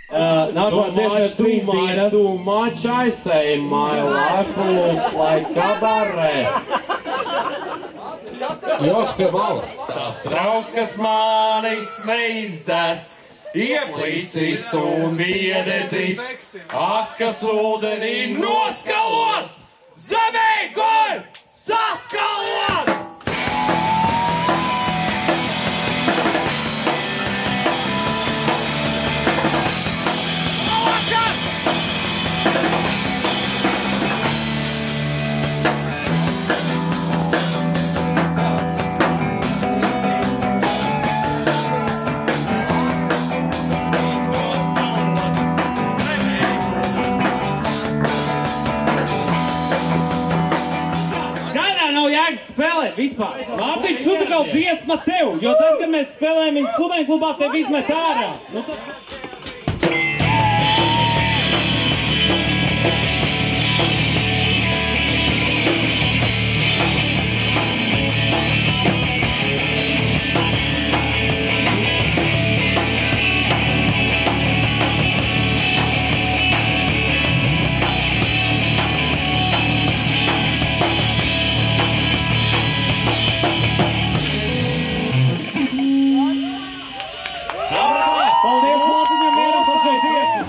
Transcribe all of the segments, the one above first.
Nākamā dziesma ir 3 dienas. Too much I say in my life looks like cabaret. Joks pie malas. Tas rauks, kas manis neizdzerts, ieplīsīs un iededzīs, akas ūdenī noskalots, zemē guļ saskalots! Spēlēt vispār. Mārtiņš, sudagau dziesma tev, jo tad, kad mēs spēlējam viņu Studēņu klubā, tev izmet ārā. Paldies Mārtiņam vienam par šo dziesmu!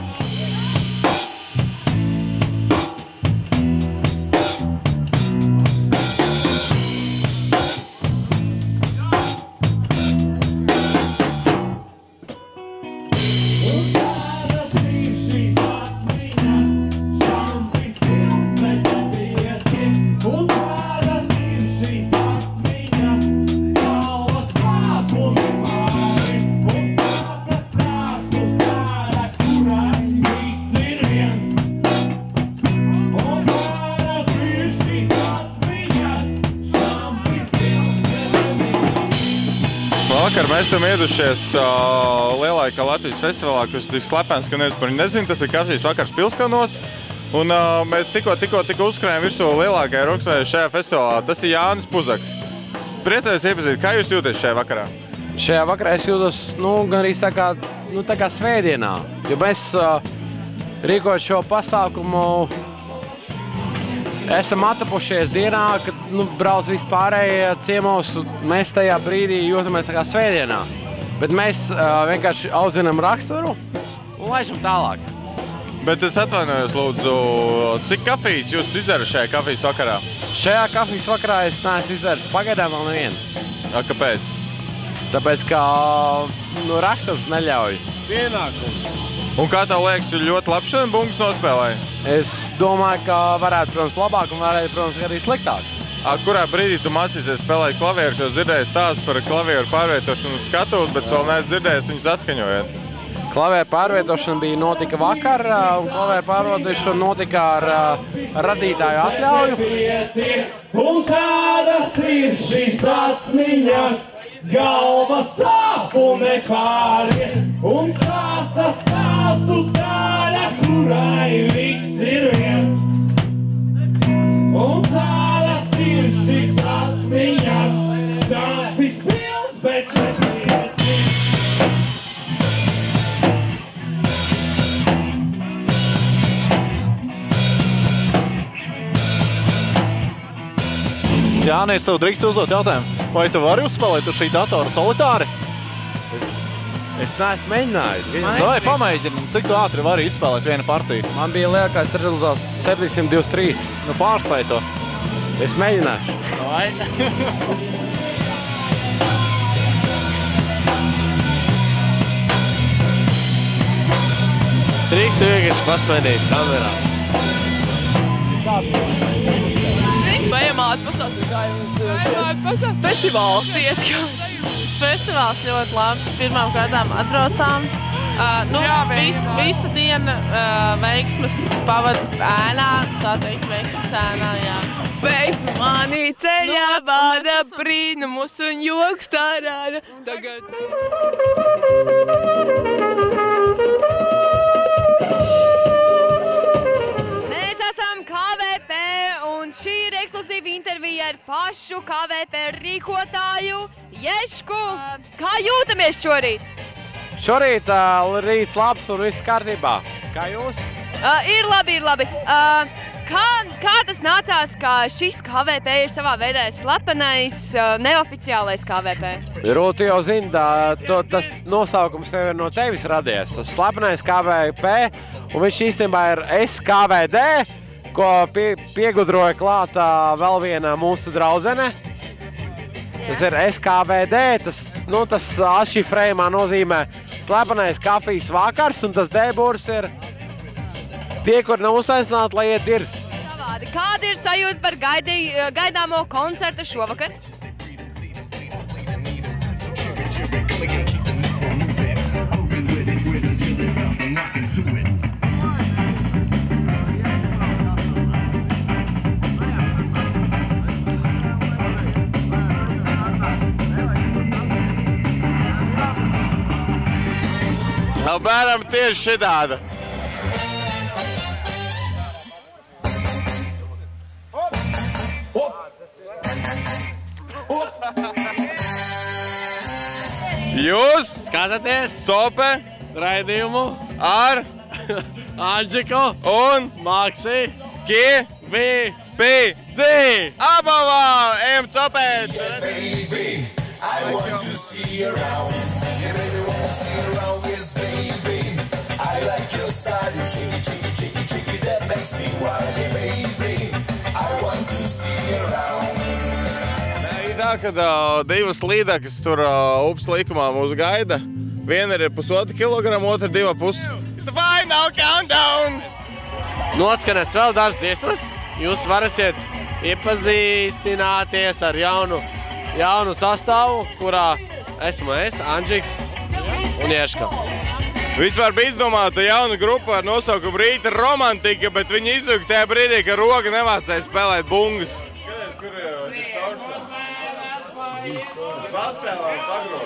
Vakar mēs esam iedušies lielākā Latvijas festivālā, kas ir slepens, ka nevis par viņu nezinu, tas ir kafijas vakars Pilskanos. Un mēs tikko uzskrējām virsū lielākajai roksvējai šajā festivālā. Tas ir Jānis Puzaks. Priecājos iepazīt, kā jūs jūties šajā vakarā? Šajā vakarā es jūtos, gan arī tā kā svētdienā. Jo mēs rīkojot šo pasākumu esam atapušies dienā, kad brauc vispārējie ciemos, mēs tajā brīdī jūtamies kā svētdienā. Bet mēs vienkārši audzinam raksturu un laižam tālāk. Bet es atvainojos, lūdzu, cik kafijas jūs izdzērat šajā kafijas vakarā? Šajā kafijas vakarā es neesmu izdzēris pagaidām vēl nevienu. Kāpēc? Tāpēc, ka raksturs neļauj. Pienākums. Un kā tev liekas, ir ļoti labi šodien bungas nospēlēja? Es domāju, ka varētu, protams, labāk un varētu, protams, arī sliktāk. Kurā brīdī tu mācīsies spēlēt klavieru, jo dzirdēji stāstu par klavieru pārvietošanu uz skatuves, bet vēl neesmu dzirdējis viņus atskaņojot? Klavieru pārvietošana notika vakar, un klavieru pārvietošana notika ar radītāju atļauju. Un kādas ir šīs atmiņas, galva sāp un nepārien, un stāsta stāstus kāda, kurai viss ir viens. Un kādas ir šīs atmiņas, šāpis pilns, bet nepietiek. Jāni, es tev drīkstu uzdot jautājumu. Vai tu vari uzspēlēt uz šī datora solitāri? Es neesmu mēģinājis. Vai pamēģini, cik tu ātri vari izspēlēt vienu partiju? Man bija lielākais rezultāts 723. Pārspēj to. Es mēģināju. Vai? Drīkstu vienkārši pasmēdīt kamerā. Vajam atpasāt, kā jums festivāls iet. Festivāls ļoti labs. Pirmām kārtām atbraucām. Visa diena veiksmas pavada ēnā, tā teikt, veiksmas ēnā, jā. Veiksmi mani ceļā vada, brīnumus un joks tā rāda. Tagad... Mēs esam KVP un šī ir ekskluzīva intervija ar pašu KVP rīkotāju Ješku. Kā jūtamies šorīt? Šorīt rīts labs un viss kārtībā. Kā jūs? Ir labi. Kā tas nācās, ka šis KVP ir savā veidā slepenais, neoficiālais KVP? Rūti jau zina, tas nosaukums jau ir no tevis radies. Tas slepenais KVP, un viņš īstenībā ir SKVD, ko piegudroja klātā vēl viena mūsu draudzene. Tas ir SKVD, tas atšifrējumā nozīmē slepenais kafijas vakars, un tas D-būrs ir tie, kur nav uzaicināti, lai iet dirst. Savādi. Kāda ir sajūta par gaidāmo koncertu šovakar? Bēram tieši šitāda. Jūs skatāties Sope raidījumu ar Andžiku un Maksi KVPD. Abavā, ejam copēt! I want to see you around. Yeah, baby, want to see you around. Yes, baby. I like your style. You shake it. That makes me wild. Yeah, baby. I want to see you around. Tā, kad divas līdekas tur upes likumā mūs gaida. Viena ir 1,5 kilogramu, otra 2,5. It's the final countdown! Noskanēs vēl dažas dziesmas. Jūs varēsiet iepazīstināties ar jaunu sastāvu, kurā esmu es, Andžiks un Ieška. Vispār bija izdomāta jauna grupa ar nosaukumu Rīta Romantika, bet viņi izjuka tajā brīdī, ka roka nemācēja spēlēt bungas. Skaties, kur ir distortion? Paspēlē un pagrož.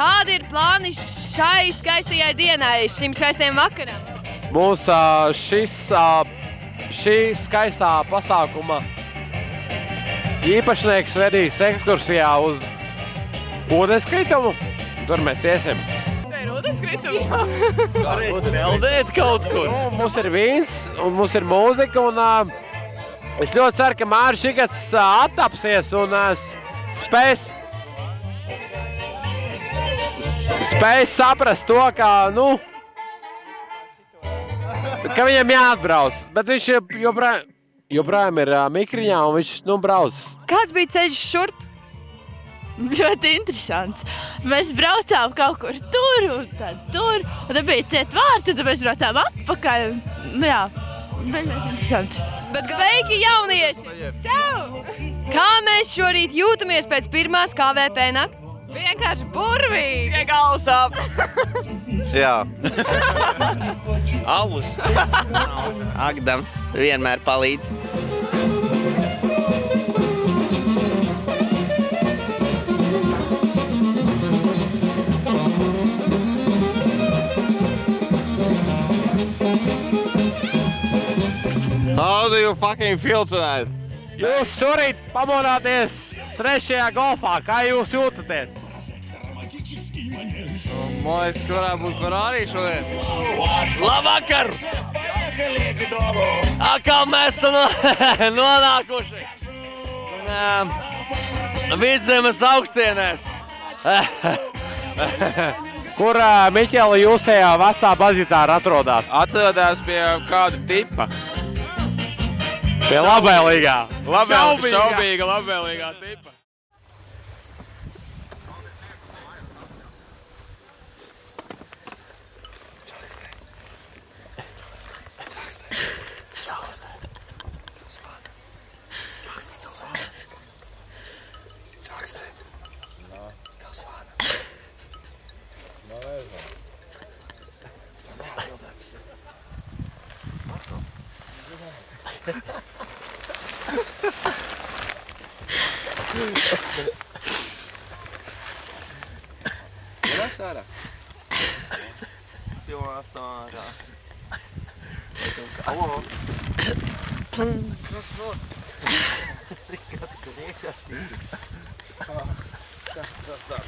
Kādi ir plāni šai skaistajai dienai, šim skaistajam vakaram? Mūs šī skaistā pasākuma īpašnieks vedīs ekskursijā uz ūdenskritumu. Tur mēs iesim. Tā ir ūdenskritums? Peldēt kaut kur. Mums ir vīns un mums ir mūzika. Un, es ļoti ceru, ka Māris Šikats attapsies un spēs saprast to, ka viņam jāatbrauc. Bet viņš joprojām ir mikriņā un viņš brauc. Kāds bija ceļš šurp? Ļoti interesants. Mēs braucām kaut kur tur un tad bija ciet vārti, tad mēs braucām atpakaļ. Jā, bija ļoti interesanti. Sveiki, jaunieši! Čau! Kā mēs šorīt jūtamies pēc pirmās KVP nakts? Vienkārši burvīgi! Pie galvas ap! Jā. Alus. Agdams vienmēr palīdz. How do you fucking feel tonight? Jūs šorīt pamodāties 3. golfā. Kā jūs jūtaties? Man liekas, ka varētu būt Ferrari šodien. Labvakar! Atkal mēs esam nonākuši Vidzemes augstienēs. Kur Miķela jūsējā vecā bazitāra atrodās? Atrodās pie kāda tipa. Pie labvēlīgā. Šaubīga labvēlīgā tipa. Jūras ārā. Halo. Kas not? Kas tā?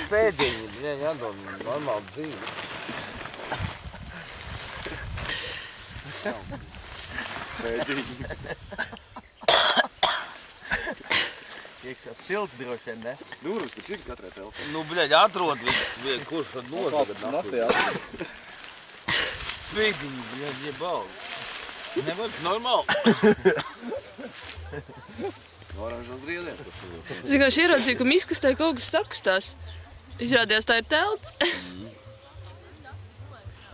Pēdiņi, viņai jādod normāli dzīvi. Pēdiņi. Iekšā silts droši vien, ne? Durvis taču ir katrai telpai. Nu, bļaļ, atrod viņas, kurš tad nozagad naktī. Pēdiņi, bļaļ, jebaugi. Nevajag normāli. Oranžas briedēm. Es vienkārši ieraudzīju, ka miskastē kaut kas sakustās. Izrādījās, tā ir telts.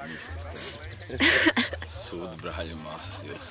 Miskastē. Sūda brāļu māsas jūs.